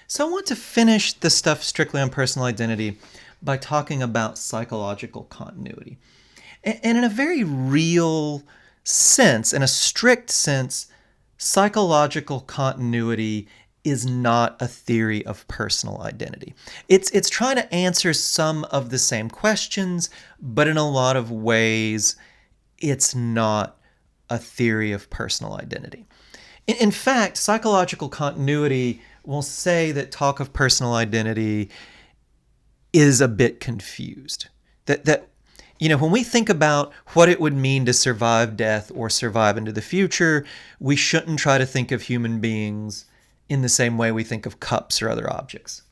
So I want to finish the stuff strictly on personal identity by talking about psychological continuity. And in a very real sense, in a strict sense, psychological continuity is not a theory of personal identity. It's trying to answer some of the same questions, but in a lot of ways, it's not a theory of personal identity. In fact, psychological continuity will say that talk of personal identity is a bit confused. That when we think about what it would mean to survive death or survive into the future, we shouldn't try to think of human beings in the same way we think of cups or other objects.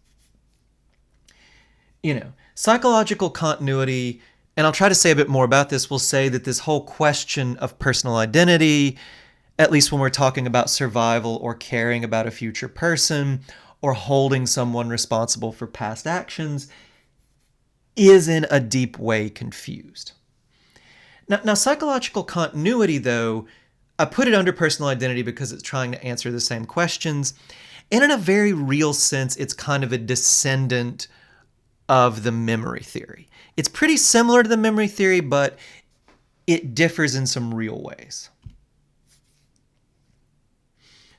Psychological continuity, and I'll try to say a bit more about this, will say that this whole question of personal identity, at least when we're talking about survival or caring about a future person or holding someone responsible for past actions, is in a deep way confused. Now, psychological continuity, though, I put it under personal identity because it's trying to answer the same questions. And in a very real sense, it's kind of a descendant of the memory theory. It's pretty similar to the memory theory, but it differs in some real ways.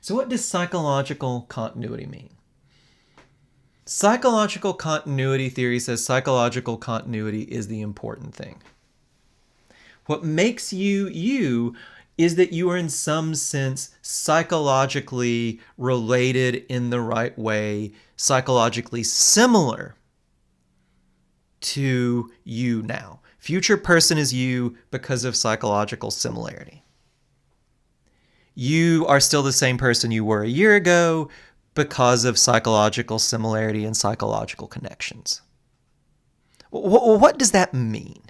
So what does psychological continuity mean? Psychological continuity theory says psychological continuity is the important thing. What makes you you is that you are in some sense psychologically related in the right way, psychologically similar to you now. Future person is you because of psychological similarity. You are still the same person you were a year ago because of psychological similarity and psychological connections. What does that mean?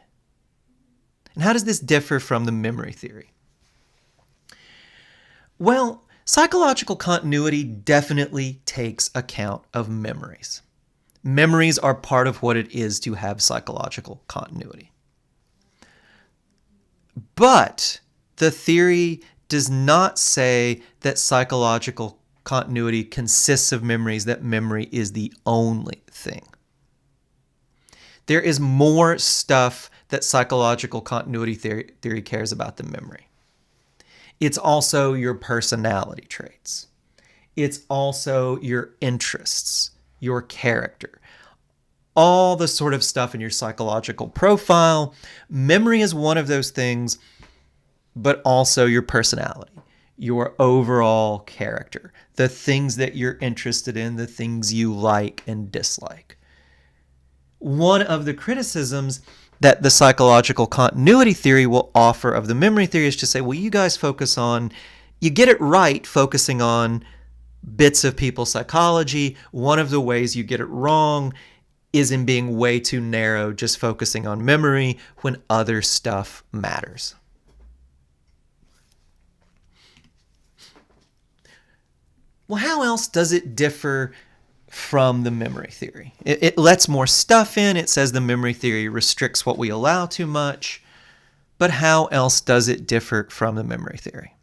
And how does this differ from the memory theory? Well, psychological continuity definitely takes account of memories. Memories are part of what it is to have psychological continuity. But the theory does not say that psychological continuity consists of memories, that memory is the only thing. There is more stuff that psychological continuity theory cares about than memory. It's also your personality traits. It's also your interests, your character, all the sort of stuff in your psychological profile. Memory is one of those things, but also your personality, your overall character, the things that you're interested in, the things you like and dislike. One of the criticisms that the psychological continuity theory will offer of the memory theory is to say, well, you guys you get it right focusing on bits of people's psychology. One of the ways you get it wrong is in being way too narrow, just focusing on memory when other stuff matters. Well, how else does it differ from the memory theory? It lets more stuff in. It says the memory theory restricts what we allow too much. But how else does it differ from the memory theory?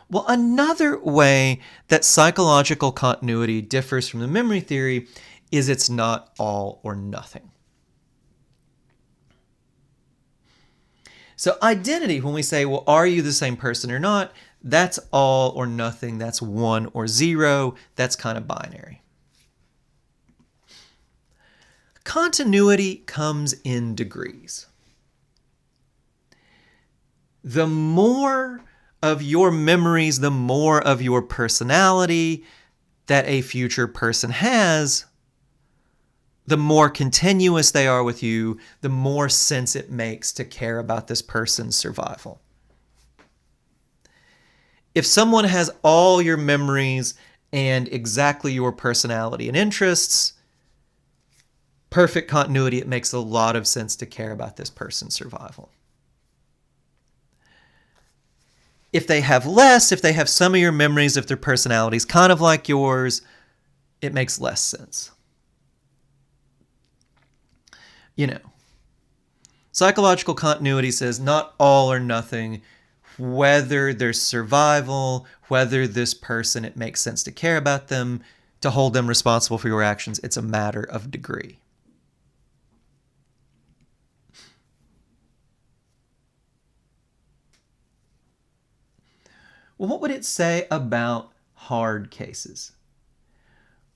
Well, another way that psychological continuity differs from the memory theory is it's not all or nothing. So identity, when we say, well, are you the same person or not? That's all or nothing. That's 1 or 0. That's kind of binary. Continuity comes in degrees. The more of your memories, the more of your personality that a future person has, the more continuous they are with you, the more sense it makes to care about this person's survival. If someone has all your memories and exactly your personality and interests, perfect continuity, it makes a lot of sense to care about this person's survival. If they have less, if they have some of your memories, if their personality is kind of like yours, it makes less sense. Psychological continuity says not all or nothing. Whether there's survival, whether this person, it makes sense to care about them, to hold them responsible for your actions. It's a matter of degree. Well, what would it say about hard cases?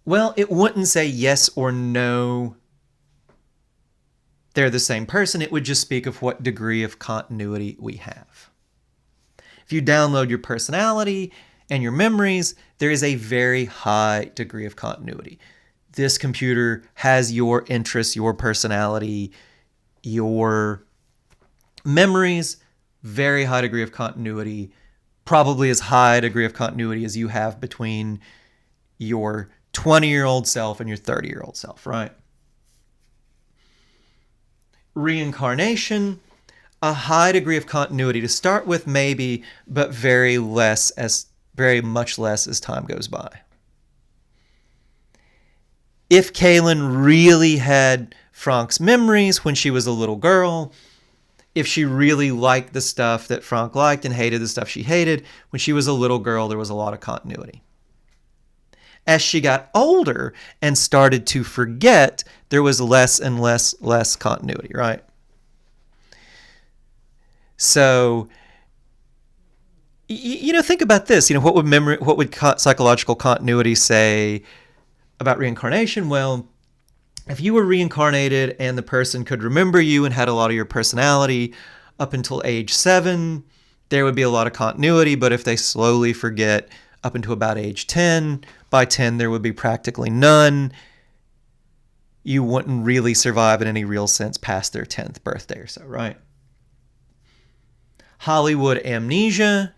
Well, it wouldn't say yes or no, they're the same person. It would just speak of what degree of continuity we have. If you download your personality and your memories, there is a very high degree of continuity. This computer has your interests, your personality, your memories, very high degree of continuity, probably as high a degree of continuity as you have between your 20-year-old self and your 30-year-old self, right? Reincarnation, a high degree of continuity to start with, maybe, but very much less as time goes by. If Kaylin really had Frank's memories when she was a little girl, if she really liked the stuff that Frank liked and hated the stuff she hated, when she was a little girl, there was a lot of continuity. As she got older and started to forget, there was less and less continuity, right? So, think about this. What would psychological continuity say about reincarnation? Well, if you were reincarnated and the person could remember you and had a lot of your personality up until age 7, there would be a lot of continuity. But if they slowly forget up until about age 10, by 10 there would be practically none. You wouldn't really survive in any real sense past their 10th birthday or so, right? Hollywood amnesia.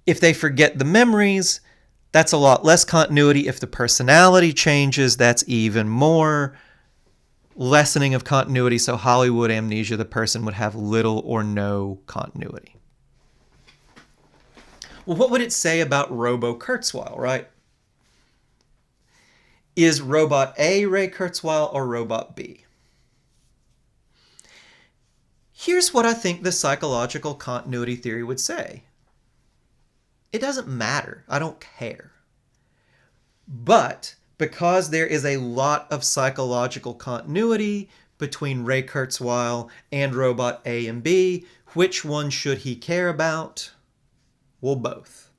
If they forget the memories, that's a lot less continuity. If the personality changes, that's even more lessening of continuity. So Hollywood amnesia, the person would have little or no continuity. Well, what would it say about Robo Kurzweil, right? Is Robot A Ray Kurzweil or Robot B? Here's what I think the psychological continuity theory would say. It doesn't matter. I don't care. But because there is a lot of psychological continuity between Ray Kurzweil and Robot A and B, which one should he care about? Well, both.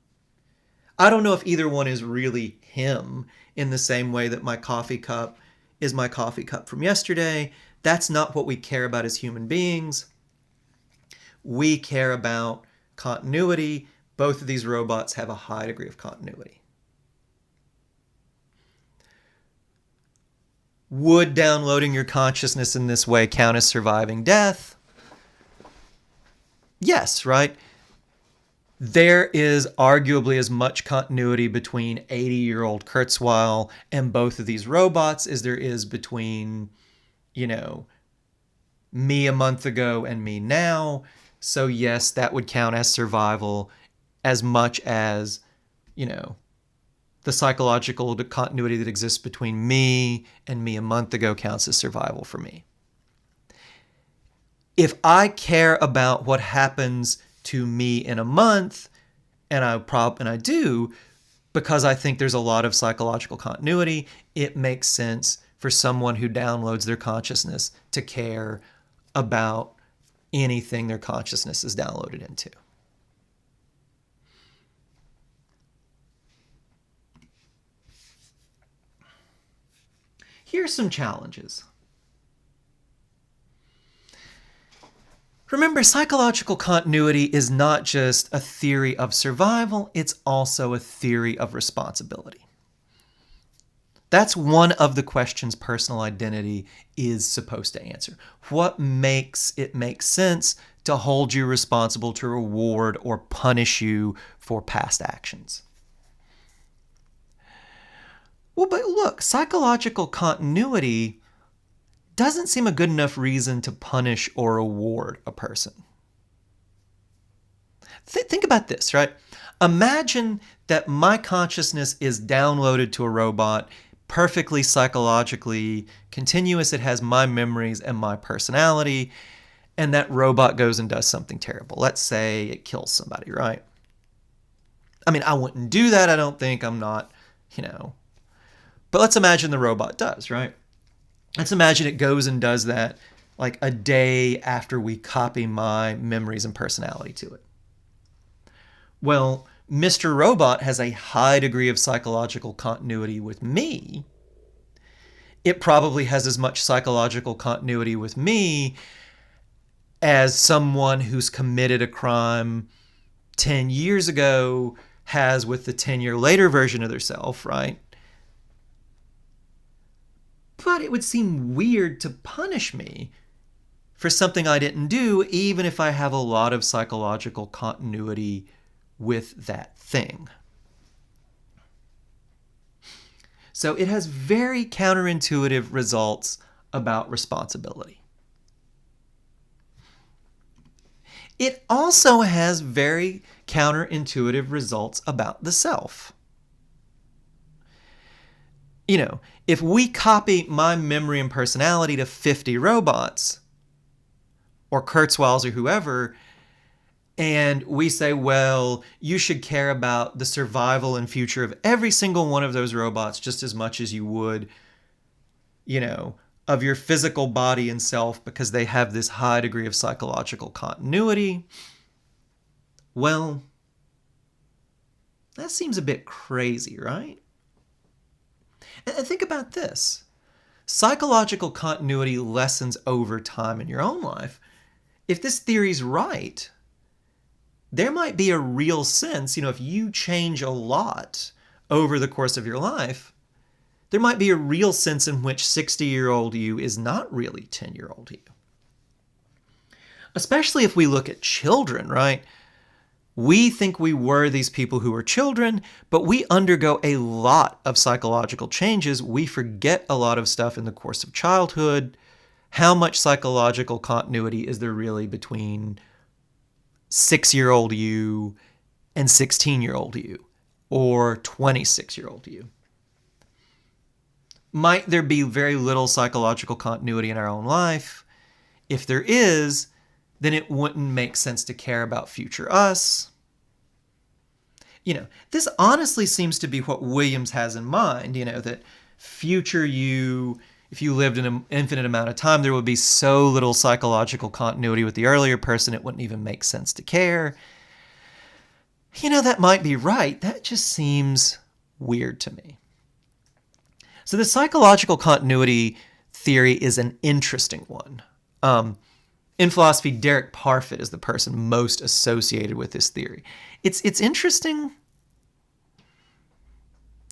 I don't know if either one is really him in the same way that my coffee cup is my coffee cup from yesterday. That's not what we care about as human beings. We care about continuity. Both of these robots have a high degree of continuity. Would downloading your consciousness in this way count as surviving death? Yes, right? There is arguably as much continuity between 80-year-old Kurzweil and both of these robots as there is between, me a month ago and me now. So yes, that would count as survival as much as, the psychological continuity that exists between me and me a month ago counts as survival for me. If I care about what happens to me in a month, and I do, because I think there's a lot of psychological continuity, it makes sense for someone who downloads their consciousness to care about anything their consciousness is downloaded into. Here's some challenges. Remember, psychological continuity is not just a theory of survival, it's also a theory of responsibility. That's one of the questions personal identity is supposed to answer. What makes it make sense to hold you responsible to reward or punish you for past actions? Well, but look, psychological continuity doesn't seem a good enough reason to punish or reward a person. Think about this, right? Imagine that my consciousness is downloaded to a robot, perfectly psychologically continuous. It has my memories and my personality, and that robot goes and does something terrible. Let's say it kills somebody, right? I mean, I wouldn't do that, I don't think. I'm not, But let's imagine the robot does, right? Let's imagine it goes and does that like a day after we copy my memories and personality to it. Well, Mr. Robot has a high degree of psychological continuity with me. It probably has as much psychological continuity with me as someone who's committed a crime 10 years ago has with the 10-year later version of themselves, right? But it would seem weird to punish me for something I didn't do, even if I have a lot of psychological continuity with that thing. So it has very counterintuitive results about responsibility. It also has very counterintuitive results about the self. You know, if we copy my memory and personality to 50 robots, or Kurzweil's or whoever, and we say, well, you should care about the survival and future of every single one of those robots just as much as you would, of your physical body and self because they have this high degree of psychological continuity. Well, that seems a bit crazy, right? And think about this. Psychological continuity lessens over time in your own life. If this theory's right, there might be a real sense, if you change a lot over the course of your life, there might be a real sense in which 60-year-old you is not really 10-year-old you. Especially if we look at children, right? We think we were these people who were children, but we undergo a lot of psychological changes. We forget a lot of stuff in the course of childhood. How much psychological continuity is there really between 6-year-old you and 16-year-old you or 26-year-old you? Might there be very little psychological continuity in our own life? If there is, then it wouldn't make sense to care about future us. This honestly seems to be what Williams has in mind, that future you, if you lived an infinite amount of time, there would be so little psychological continuity with the earlier person, it wouldn't even make sense to care. That might be right. That just seems weird to me. So the psychological continuity theory is an interesting one. In philosophy, Derek Parfit is the person most associated with this theory. It's interesting.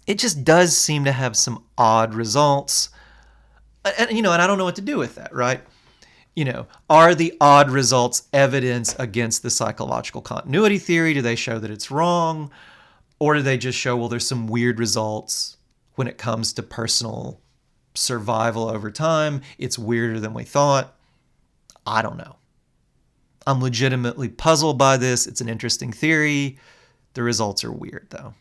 It just does seem to have some odd results. And I don't know what to do with that, right? Are the odd results evidence against the psychological continuity theory? Do they show that it's wrong? Or do they just show, well, there's some weird results when it comes to personal survival over time? It's weirder than we thought. I don't know. I'm legitimately puzzled by this. It's an interesting theory. The results are weird, though.